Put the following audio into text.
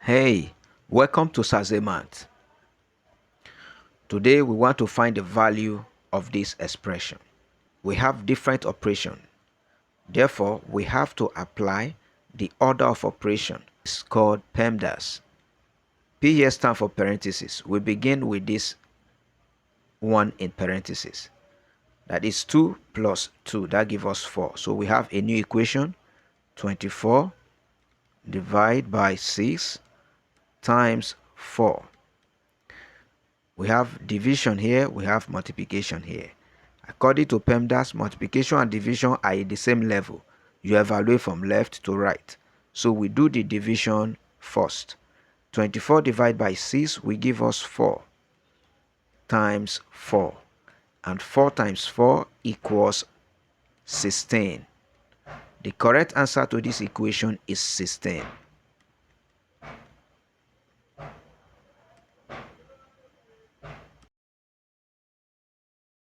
Hey, welcome to Sazemat. Today we want to find the value of this expression. We have different operations. Therefore, we have to apply the order of operation. It's called PEMDAS. P here stands for parentheses. We begin with this one in parentheses. That is 2 plus 2. That gives us 4. So we have a new equation. 24 divided by 6 times 4. We have division here, we have multiplication here. According to PEMDAS, multiplication and division are at the same level. You evaluate from left to right. So we do the division first. 24 divided by 6 will give us 4 times 4. And 4 times 4 equals 16. The correct answer to this equation is 16.